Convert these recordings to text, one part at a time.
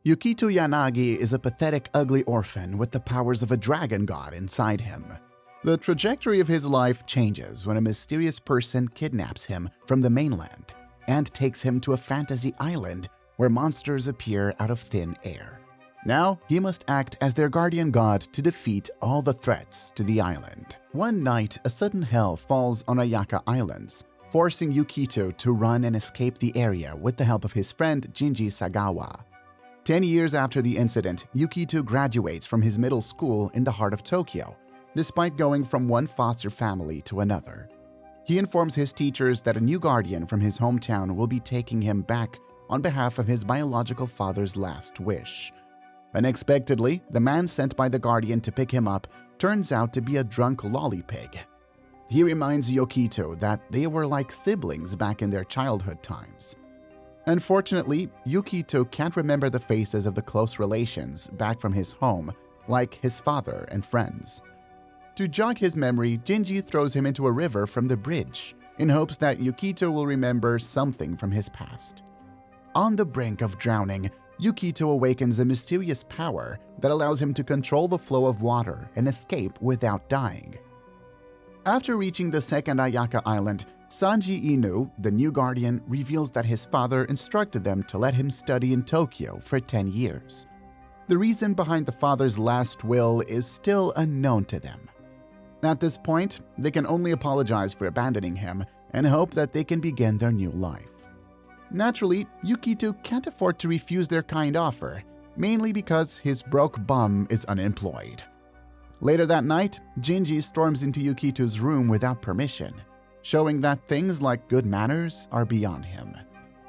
Yukito Yanagi is a pathetic, ugly orphan with the powers of a dragon god inside him. The trajectory of his life changes when a mysterious person kidnaps him from the mainland and takes him to a fantasy island where monsters appear out of thin air. Now, he must act as their guardian god to defeat all the threats to the island. One night, a sudden hell falls on Ayaka Islands, forcing Yukito to run and escape the area with the help of his friend Jingi Sagawa. 10 years after the incident, Yukito graduates from his middle school in the heart of Tokyo, despite going from one foster family to another. He informs his teachers that a new guardian from his hometown will be taking him back on behalf of his biological father's last wish. Unexpectedly, the man sent by the guardian to pick him up turns out to be a drunk lollipig. He reminds Yukito that they were like siblings back in their childhood times. Unfortunately, Yukito can't remember the faces of the close relations back from his home, like his father and friends. To jog his memory, Jinji throws him into a river from the bridge, in hopes that Yukito will remember something from his past. On the brink of drowning, Yukito awakens a mysterious power that allows him to control the flow of water and escape without dying. After reaching the second Ayaka Island, Sanji Inu, the new guardian, reveals that his father instructed them to let him study in Tokyo for 10 years. The reason behind the father's last will is still unknown to them. At this point, they can only apologize for abandoning him and hope that they can begin their new life. Naturally, Yukito can't afford to refuse their kind offer, mainly because his broke bum is unemployed. Later that night, Jinji storms into Yukito's room without permission, showing that things like good manners are beyond him.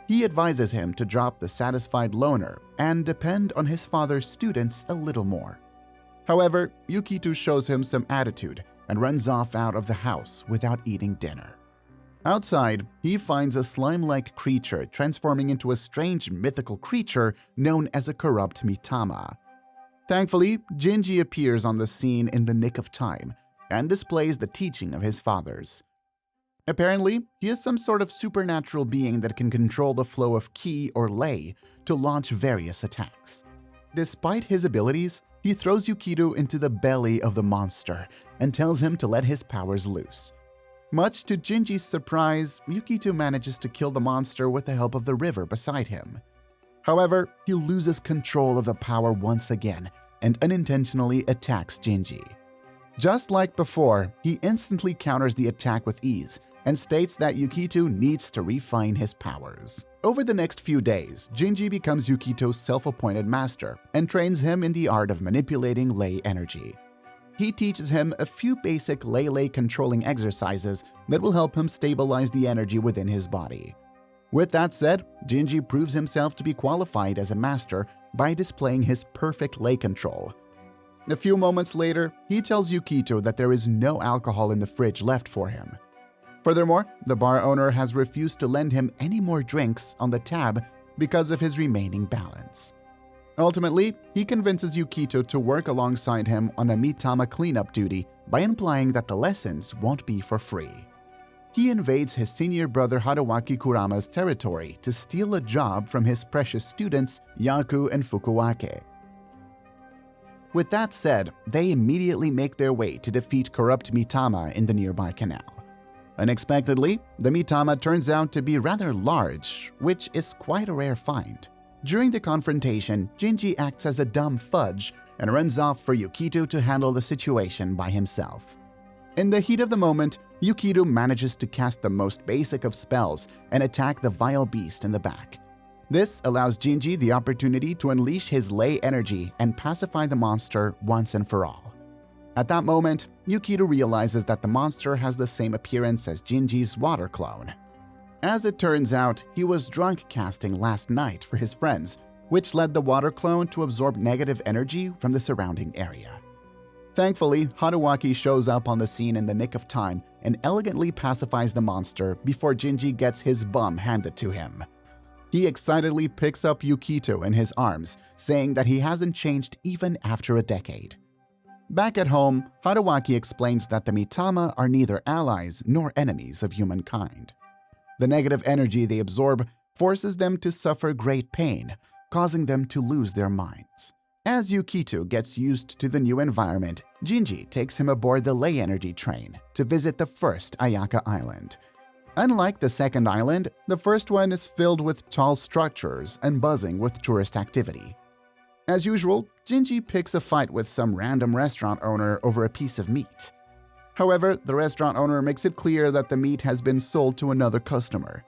He advises him to drop the satisfied loner and depend on his father's students a little more. However, Yukito shows him some attitude and runs off out of the house without eating dinner. Outside, he finds a slime-like creature transforming into a strange mythical creature known as a corrupt Mitama. Thankfully, Jinji appears on the scene in the nick of time and displays the teaching of his fathers. Apparently, he is some sort of supernatural being that can control the flow of ki or lei to launch various attacks. Despite his abilities, he throws Yukito into the belly of the monster and tells him to let his powers loose. Much to Jinji's surprise, Yukito manages to kill the monster with the help of the river beside him. However, he loses control of the power once again and unintentionally attacks Jinji. Just like before, he instantly counters the attack with ease and states that Yukito needs to refine his powers. Over the next few days, Jinji becomes Yukito's self-appointed master and trains him in the art of manipulating lei energy. He teaches him a few basic lei controlling exercises that will help him stabilize the energy within his body. With that said, Jinji proves himself to be qualified as a master by displaying his perfect lei control. A few moments later, he tells Yukito that there is no alcohol in the fridge left for him. Furthermore, the bar owner has refused to lend him any more drinks on the tab because of his remaining balance. Ultimately, he convinces Yukito to work alongside him on a Mitama cleanup duty by implying that the lessons won't be for free. He invades his senior brother Haruaki Kurama's territory to steal a job from his precious students Yaku and Fukuwake. With that said, they immediately make their way to defeat corrupt Mitama in the nearby canal. Unexpectedly, the Mitama turns out to be rather large, which is quite a rare find. During the confrontation, Jinji acts as a dumb fudge and runs off for Yukito to handle the situation by himself. In the heat of the moment, Yukito manages to cast the most basic of spells and attack the vile beast in the back. This allows Jinji the opportunity to unleash his lei energy and pacify the monster once and for all. At that moment, Yukito realizes that the monster has the same appearance as Jinji's water clone. As it turns out, he was drunk casting last night for his friends, which led the water clone to absorb negative energy from the surrounding area. Thankfully, Haruaki shows up on the scene in the nick of time and elegantly pacifies the monster before Jinji gets his bum handed to him. He excitedly picks up Yukito in his arms, saying that he hasn't changed even after a decade. Back at home, Haruaki explains that the Mitama are neither allies nor enemies of humankind. The negative energy they absorb forces them to suffer great pain, causing them to lose their minds. As Yukito gets used to the new environment, Jingi takes him aboard the Ley Energy train to visit the first Ayaka island. Unlike the second island, the first one is filled with tall structures and buzzing with tourist activity. As usual, Jingi picks a fight with some random restaurant owner over a piece of meat. However, the restaurant owner makes it clear that the meat has been sold to another customer.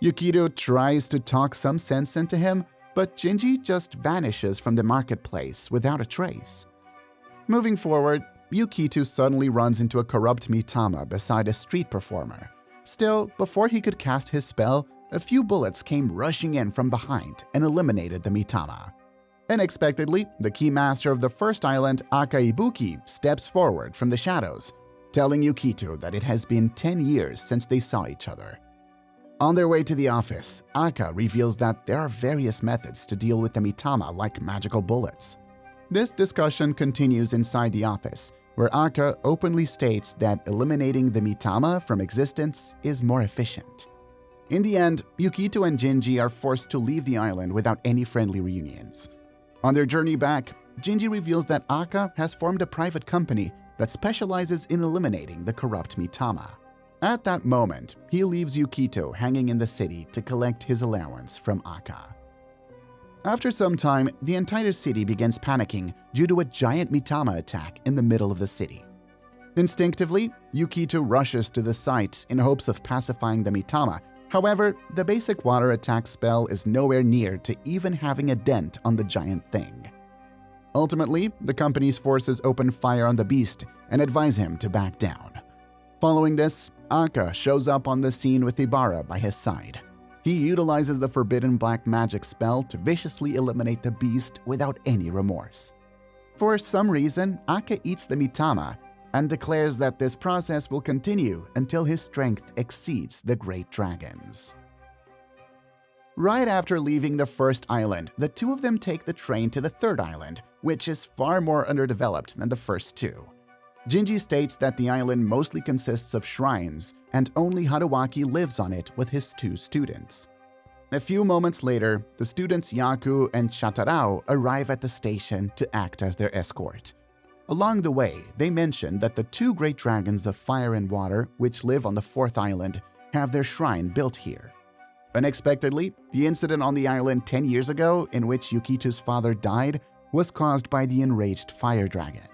Yukito tries to talk some sense into him, but Jingi just vanishes from the marketplace without a trace. Moving forward, Yukito suddenly runs into a corrupt Mitama beside a street performer. Still, before he could cast his spell, a few bullets came rushing in from behind and eliminated the Mitama. Unexpectedly, the key master of the first island, Akaibuki, steps forward from the shadows, telling Yukito that it has been 10 years since they saw each other. On their way to the office, Aka reveals that there are various methods to deal with the Mitama like magical bullets. This discussion continues inside the office, where Aka openly states that eliminating the Mitama from existence is more efficient. In the end, Yukito and Jingi are forced to leave the island without any friendly reunions. On their journey back, Jingi reveals that Aka has formed a private company that specializes in eliminating the corrupt Mitama. At that moment, he leaves Yukito hanging in the city to collect his allowance from Aka. After some time, the entire city begins panicking due to a giant Mitama attack in the middle of the city. Instinctively, Yukito rushes to the site in hopes of pacifying the Mitama. However, the basic water attack spell is nowhere near to even having a dent on the giant thing. Ultimately, the company's forces open fire on the beast and advise him to back down. Following this, Aka shows up on the scene with Ibara by his side. He utilizes the forbidden black magic spell to viciously eliminate the beast without any remorse. For some reason, Aka eats the Mitama and declares that this process will continue until his strength exceeds the great dragon's. Right after leaving the first island, the two of them take the train to the third island, which is far more underdeveloped than the first two. Jingi states that the island mostly consists of shrines, and only Haruaki lives on it with his two students. A few moments later, the students Yaku and Chatarao arrive at the station to act as their escort. Along the way, they mention that the two great dragons of fire and water, which live on the fourth island, have their shrine built here. Unexpectedly, the incident on the island 10 years ago in which Yukito's father died was caused by the enraged fire dragon.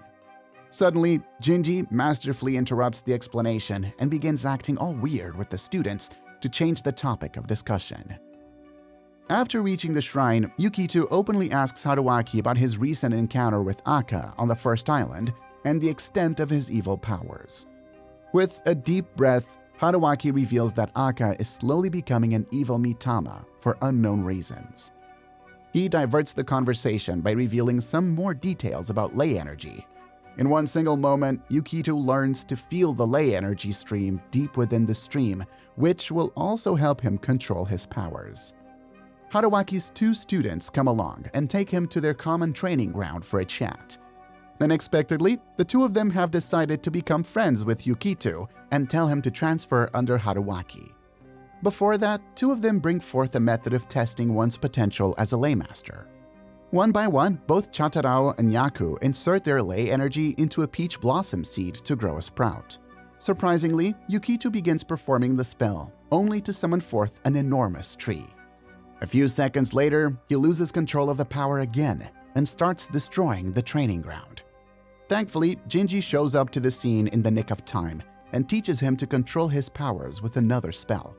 Suddenly, Jingi masterfully interrupts the explanation and begins acting all weird with the students to change the topic of discussion. After reaching the shrine, Yukito openly asks Haruaki about his recent encounter with Aka on the first island and the extent of his evil powers. With a deep breath, Haruaki reveals that Aka is slowly becoming an evil Mitama for unknown reasons. He diverts the conversation by revealing some more details about Ley energy. In one single moment, Yukito learns to feel the Ley energy stream deep within the stream, which will also help him control his powers. Haruaki's two students come along and take him to their common training ground for a chat. Unexpectedly, the two of them have decided to become friends with Yukito and tell him to transfer under Haruaki. Before that, two of them bring forth a method of testing one's potential as a Leymaster. One by one, both Chatarao and Yaku insert their Ley energy into a peach blossom seed to grow a sprout. Surprisingly, Yukito begins performing the spell, only to summon forth an enormous tree. A few seconds later, he loses control of the power again and starts destroying the training ground. Thankfully, Jingi shows up to the scene in the nick of time and teaches him to control his powers with another spell.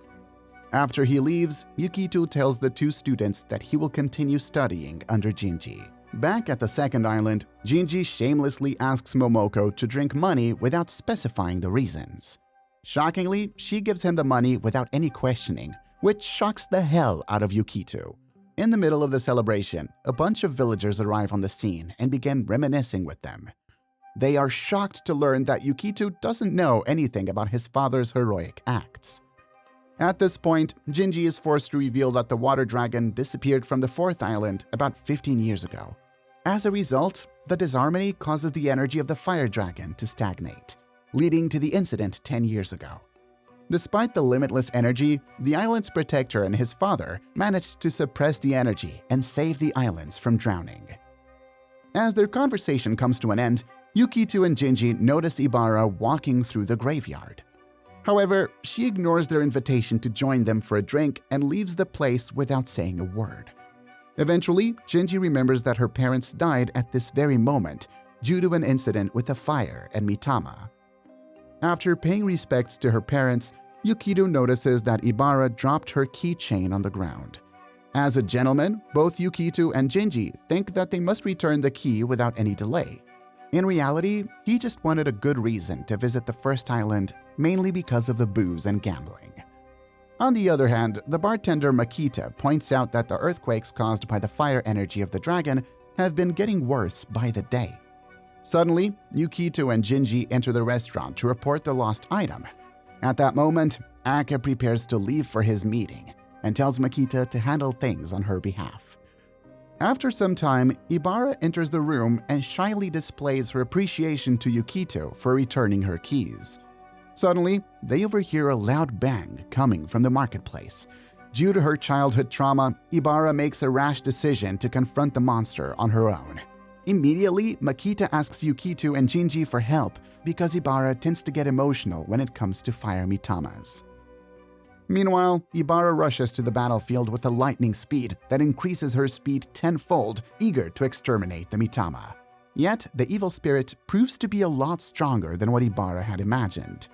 After he leaves, Yukito tells the two students that he will continue studying under Jingi. Back at the second island, Jingi shamelessly asks Momoko to drink money without specifying the reasons. Shockingly, she gives him the money without any questioning, which shocks the hell out of Yukito. In the middle of the celebration, a bunch of villagers arrive on the scene and begin reminiscing with them. They are shocked to learn that Yukito doesn't know anything about his father's heroic acts. At this point, Jingi is forced to reveal that the water dragon disappeared from the fourth island about 15 years ago. As a result, the disharmony causes the energy of the fire dragon to stagnate, leading to the incident 10 years ago. Despite the limitless energy, the island's protector and his father managed to suppress the energy and save the islands from drowning. As their conversation comes to an end, Yukito and Jingi notice Ibara walking through the graveyard. However, she ignores their invitation to join them for a drink and leaves the place without saying a word. Eventually, Jingi remembers that her parents died at this very moment due to an incident with a fire at Mitama. After paying respects to her parents, Yukito notices that Ibara dropped her keychain on the ground. As a gentleman, both Yukito and Jingi think that they must return the key without any delay. In reality, he just wanted a good reason to visit the first island, mainly because of the booze and gambling. On the other hand, the bartender Makita points out that the earthquakes caused by the fire energy of the dragon have been getting worse by the day. Suddenly, Yukito and Jingi enter the restaurant to report the lost item. At that moment, Ayaka prepares to leave for his meeting and tells Makita to handle things on her behalf. After some time, Ibara enters the room and shyly displays her appreciation to Yukito for returning her keys. Suddenly, they overhear a loud bang coming from the marketplace. Due to her childhood trauma, Ibara makes a rash decision to confront the monster on her own. Immediately, Makita asks Yukito and Jingi for help because Ibara tends to get emotional when it comes to fire mitamas. Meanwhile, Ibara rushes to the battlefield with a lightning speed that increases her speed tenfold, eager to exterminate the mitama. Yet, the evil spirit proves to be a lot stronger than what Ibara had imagined.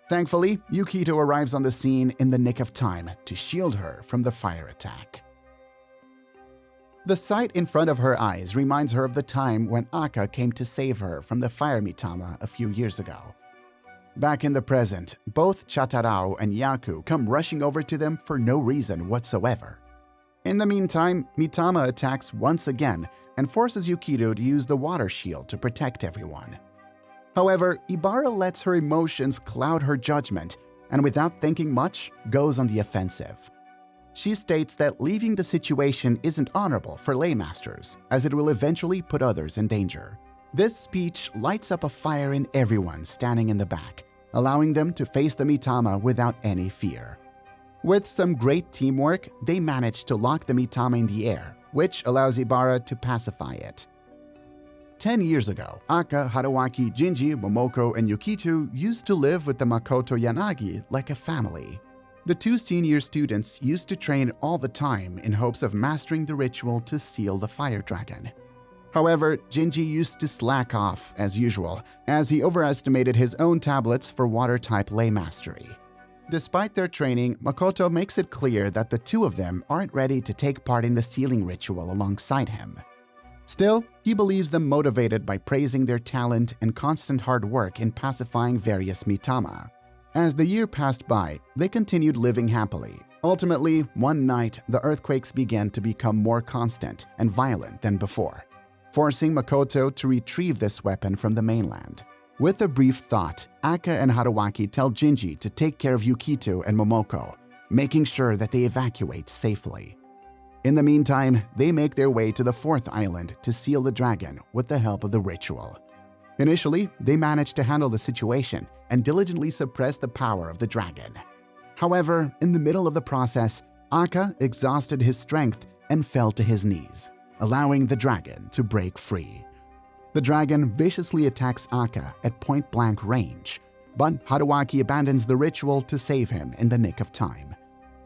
Thankfully, Yukito arrives on the scene in the nick of time to shield her from the fire attack. The sight in front of her eyes reminds her of the time when Ayaka came to save her from the fire mitama a few years ago. Back in the present, both Chatarao and Yaku come rushing over to them for no reason whatsoever. In the meantime, Mitama attacks once again and forces Yukito to use the water shield to protect everyone. However, Ibara lets her emotions cloud her judgment and without thinking much, goes on the offensive. She states that leaving the situation isn't honorable for laymasters, as it will eventually put others in danger. This speech lights up a fire in everyone standing in the back, allowing them to face the Mitama without any fear. With some great teamwork, they manage to lock the Mitama in the air, which allows Ibara to pacify it. 10 years ago, Ayaka, Haruaki, Jingi, Momoko, and Yukito used to live with the Yukito Yanagi like a family. The two senior students used to train all the time in hopes of mastering the ritual to seal the fire dragon. However, Jingi used to slack off as usual, as he overestimated his own tablets for water-type lay mastery. Despite their training, Makoto makes it clear that the two of them aren't ready to take part in the sealing ritual alongside him. Still, he believes them motivated by praising their talent and constant hard work in pacifying various mitama. As the year passed by, they continued living happily. Ultimately, one night, the earthquakes began to become more constant and violent than before, forcing Makoto to retrieve this weapon from the mainland. With a brief thought, Ayaka and Haruaki tell Jingi to take care of Yukito and Momoko, making sure that they evacuate safely. In the meantime, they make their way to the fourth island to seal the dragon with the help of the ritual. Initially, they managed to handle the situation and diligently suppress the power of the dragon. However, in the middle of the process, Ayaka exhausted his strength and fell to his knees, allowing the dragon to break free. The dragon viciously attacks Ayaka at point-blank range, but Haruaki abandons the ritual to save him in the nick of time.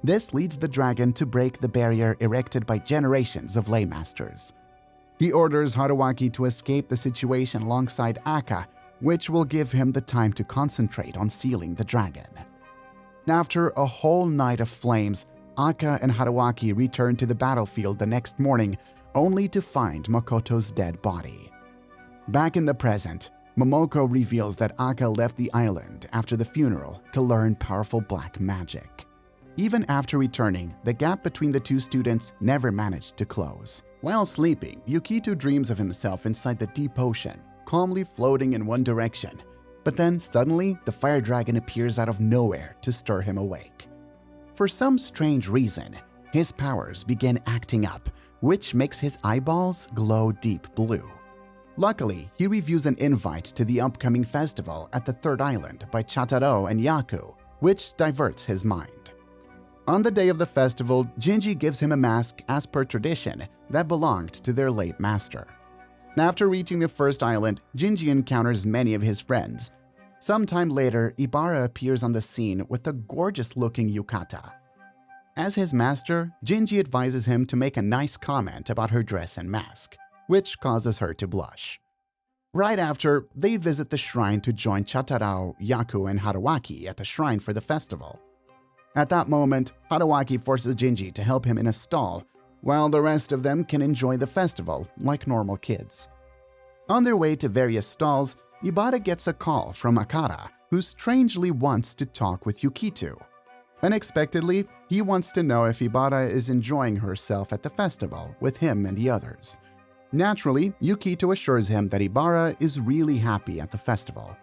This leads the dragon to break the barrier erected by generations of laymasters. He orders Haruaki to escape the situation alongside Ayaka, which will give him the time to concentrate on sealing the dragon. After a whole night of flames, Ayaka and Haruaki return to the battlefield the next morning, only to find Makoto's dead body. Back in the present, Momoko reveals that Ayaka left the island after the funeral to learn powerful black magic. Even after returning, the gap between the two students never managed to close. While sleeping, Yukito dreams of himself inside the deep ocean, calmly floating in one direction. But then suddenly, the fire dragon appears out of nowhere to stir him awake. For some strange reason, his powers begin acting up, which makes his eyeballs glow deep blue. Luckily, he reviews an invite to the upcoming festival at the third island by Chataro and Yaku, which diverts his mind. On the day of the festival, Jingi gives him a mask as per tradition that belonged to their late master. After reaching the first island, Jingi encounters many of his friends. Sometime later, Ibara appears on the scene with a gorgeous-looking yukata. As his master, Jingi advises him to make a nice comment about her dress and mask, which causes her to blush. Right after, they visit the shrine to join Chatarao, Yaku, and Haruaki at the shrine for the festival. At that moment, Haruaki forces Jingi to help him in a stall, while the rest of them can enjoy the festival like normal kids. On their way to various stalls, Ibara gets a call from Akara, who strangely wants to talk with Yukito. Unexpectedly, he wants to know if Ibara is enjoying herself at the festival with him and the others. Naturally, Yukito assures him that Ibara is really happy at the festival.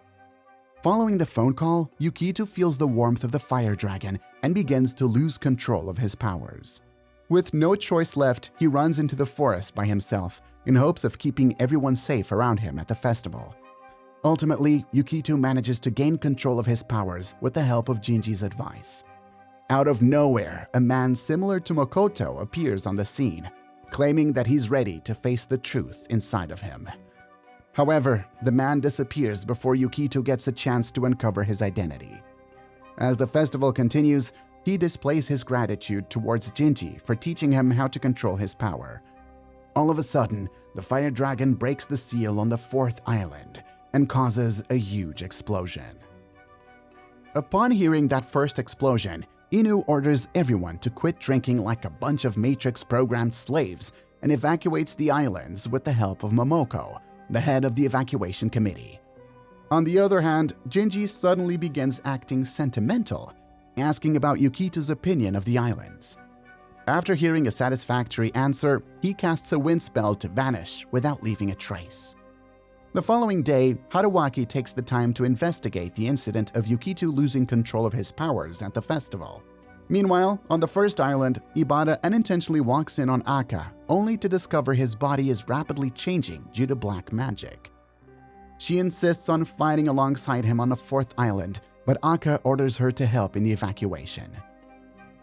Following the phone call, Yukito feels the warmth of the fire dragon and begins to lose control of his powers. With no choice left, he runs into the forest by himself in hopes of keeping everyone safe around him at the festival. Ultimately, Yukito manages to gain control of his powers with the help of Jingi's advice. Out of nowhere, a man similar to Makoto appears on the scene, claiming that he's ready to face the truth inside of him. However, the man disappears before Yukito gets a chance to uncover his identity. As the festival continues, he displays his gratitude towards Jingi for teaching him how to control his power. All of a sudden, the fire dragon breaks the seal on the fourth island and causes a huge explosion. Upon hearing that first explosion, Inu orders everyone to quit drinking like a bunch of Matrix-programmed slaves and evacuates the islands with the help of Momoko, the head of the evacuation committee. On the other hand, Jingi suddenly begins acting sentimental, asking about Yukito's opinion of the islands. After hearing a satisfactory answer, he casts a wind spell to vanish without leaving a trace. The following day, Haruaki takes the time to investigate the incident of Yukito losing control of his powers at the festival. Meanwhile, on the first island, Ibara unintentionally walks in on Aka, only to discover his body is rapidly changing due to black magic. She insists on fighting alongside him on the fourth island, but Aka orders her to help in the evacuation.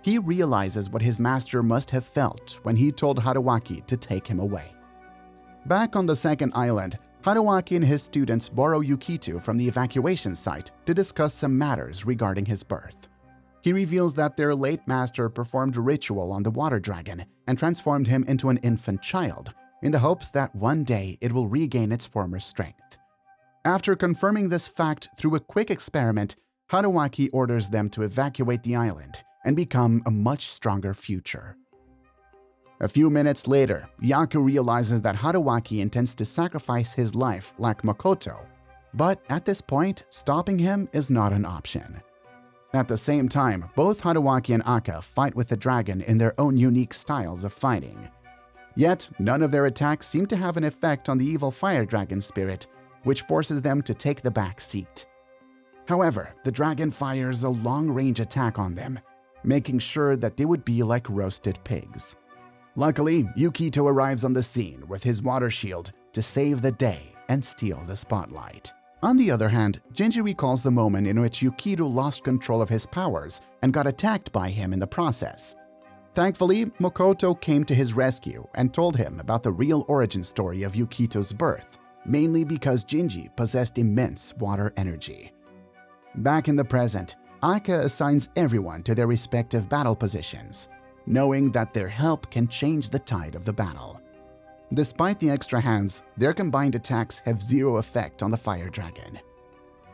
He realizes what his master must have felt when he told Haruaki to take him away. Back on the second island, Haruaki and his students borrow Yukito from the evacuation site to discuss some matters regarding his birth. He reveals that their late master performed a ritual on the water dragon and transformed him into an infant child, in the hopes that one day it will regain its former strength. After confirming this fact through a quick experiment, Haruaki orders them to evacuate the island and become a much stronger future. A few minutes later, Yaku realizes that Haruaki intends to sacrifice his life like Makoto, but at this point, stopping him is not an option. At the same time, both Haruaki and Aka fight with the dragon in their own unique styles of fighting. Yet, none of their attacks seem to have an effect on the evil fire dragon spirit, which forces them to take the back seat. However, the dragon fires a long-range attack on them, making sure that they would be like roasted pigs. Luckily, Yukito arrives on the scene with his water shield to save the day and steal the spotlight. On the other hand, Jingi recalls the moment in which Yukito lost control of his powers and got attacked by him in the process. Thankfully, Makoto came to his rescue and told him about the real origin story of Yukito's birth, mainly because Jingi possessed immense water energy. Back in the present, Ayaka assigns everyone to their respective battle positions, knowing that their help can change the tide of the battle. Despite the extra hands, their combined attacks have zero effect on the fire dragon.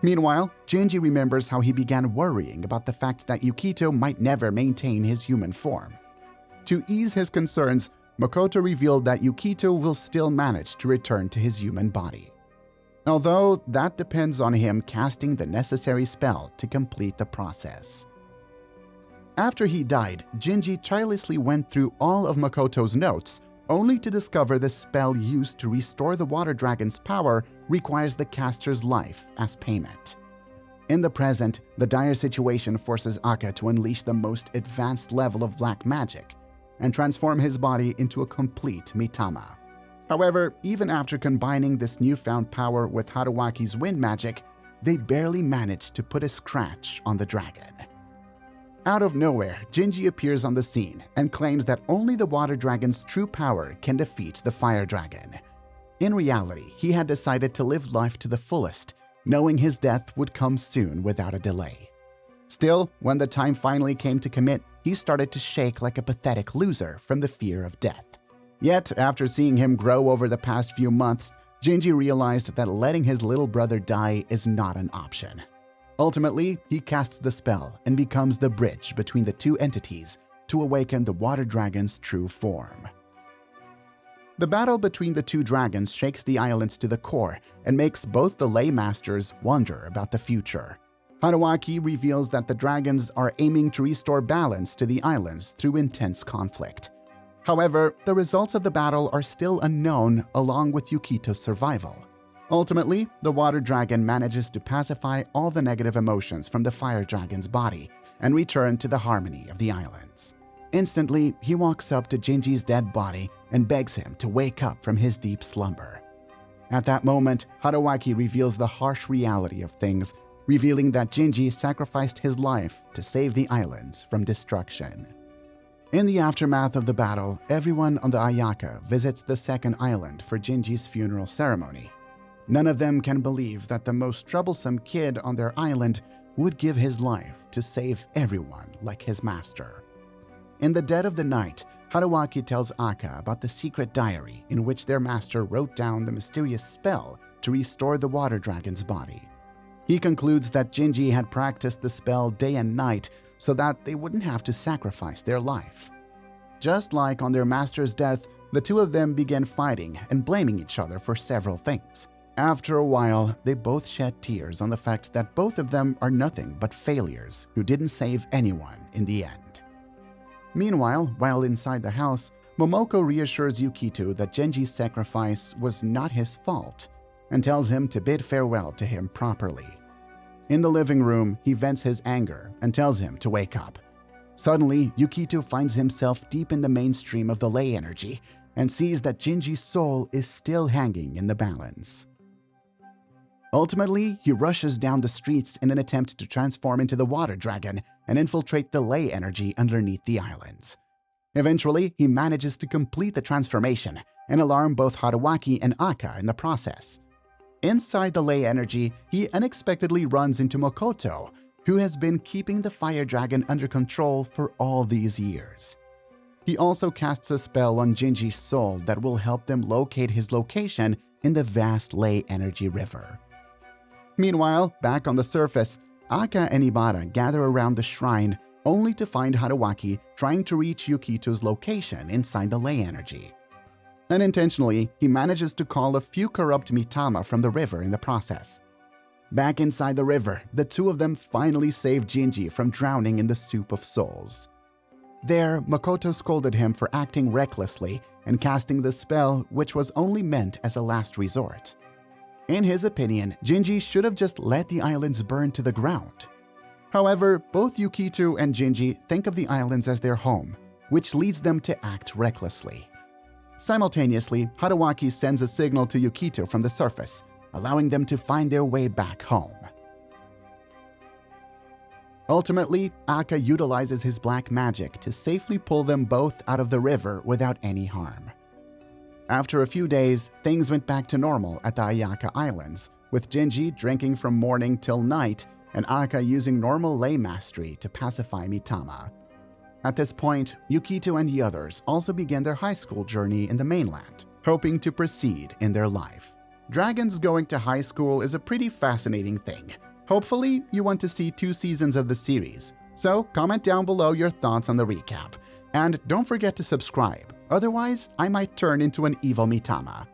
Meanwhile, Jingi remembers how he began worrying about the fact that Yukito might never maintain his human form. To ease his concerns, Makoto revealed that Yukito will still manage to return to his human body. Although that depends on him casting the necessary spell to complete the process. After he died, Jingi tirelessly went through all of Makoto's notes, only to discover the spell used to restore the water dragon's power requires the caster's life as payment. In the present, the dire situation forces Aka to unleash the most advanced level of black magic and transform his body into a complete Mitama. However, even after combining this newfound power with Haruaki's wind magic, they barely managed to put a scratch on the dragon. Out of nowhere, Jingi appears on the scene and claims that only the water dragon's true power can defeat the fire dragon. In reality, he had decided to live life to the fullest, knowing his death would come soon without a delay. Still, when the time finally came to commit, he started to shake like a pathetic loser from the fear of death. Yet, after seeing him grow over the past few months, Jingi realized that letting his little brother die is not an option. Ultimately, he casts the spell and becomes the bridge between the two entities to awaken the water dragon's true form. The battle between the two dragons shakes the islands to the core and makes both the lay masters wonder about the future. Haruaki reveals that the dragons are aiming to restore balance to the islands through intense conflict. However, the results of the battle are still unknown, along with Yukito's survival. Ultimately, the water dragon manages to pacify all the negative emotions from the fire dragon's body and return to the harmony of the islands. Instantly, he walks up to Jingi's dead body and begs him to wake up from his deep slumber. At that moment, Haruaki reveals the harsh reality of things, revealing that Jingi sacrificed his life to save the islands from destruction. In the aftermath of the battle, everyone on the Ayaka visits the second island for Jingi's funeral ceremony. None of them can believe that the most troublesome kid on their island would give his life to save everyone like his master. In the dead of the night, Haruaki tells Ayaka about the secret diary in which their master wrote down the mysterious spell to restore the water dragon's body. He concludes that Jingi had practiced the spell day and night so that they wouldn't have to sacrifice their life. Just like on their master's death, the two of them began fighting and blaming each other for several things. After a while, they both shed tears on the fact that both of them are nothing but failures who didn't save anyone in the end. Meanwhile, while inside the house, Momoko reassures Yukito that Jingi's sacrifice was not his fault and tells him to bid farewell to him properly. In the living room, he vents his anger and tells him to wake up. Suddenly, Yukito finds himself deep in the mainstream of the ley energy and sees that Jingi's soul is still hanging in the balance. Ultimately, he rushes down the streets in an attempt to transform into the water dragon and infiltrate the ley energy underneath the islands. Eventually, he manages to complete the transformation and alarm both Haruaki and Ayaka in the process. Inside the ley energy, he unexpectedly runs into Makoto, who has been keeping the fire dragon under control for all these years. He also casts a spell on Jingi's soul that will help them locate his location in the vast ley energy river. Meanwhile, back on the surface, Ayaka and Ibara gather around the shrine only to find Haruaki trying to reach Yukito's location inside the ley energy. Unintentionally, he manages to call a few corrupt Mitama from the river in the process. Back inside the river, the two of them finally save Jingi from drowning in the soup of souls. There, Makoto scolded him for acting recklessly and casting the spell, which was only meant as a last resort. In his opinion, Jingi should have just let the islands burn to the ground. However, both Yukito and Jingi think of the islands as their home, which leads them to act recklessly. Simultaneously, Haruaki sends a signal to Yukito from the surface, allowing them to find their way back home. Ultimately, Ayaka utilizes his black magic to safely pull them both out of the river without any harm. After a few days, things went back to normal at the Ayaka Islands, with Jingi drinking from morning till night and Ayaka using normal ley mastery to pacify Mitama. At this point, Yukito and the others also began their high school journey in the mainland, hoping to proceed in their life. Dragons going to high school is a pretty fascinating thing. Hopefully, you want to see 2 seasons of the series. So comment down below your thoughts on the recap. And don't forget to subscribe, otherwise I might turn into an evil Mitama.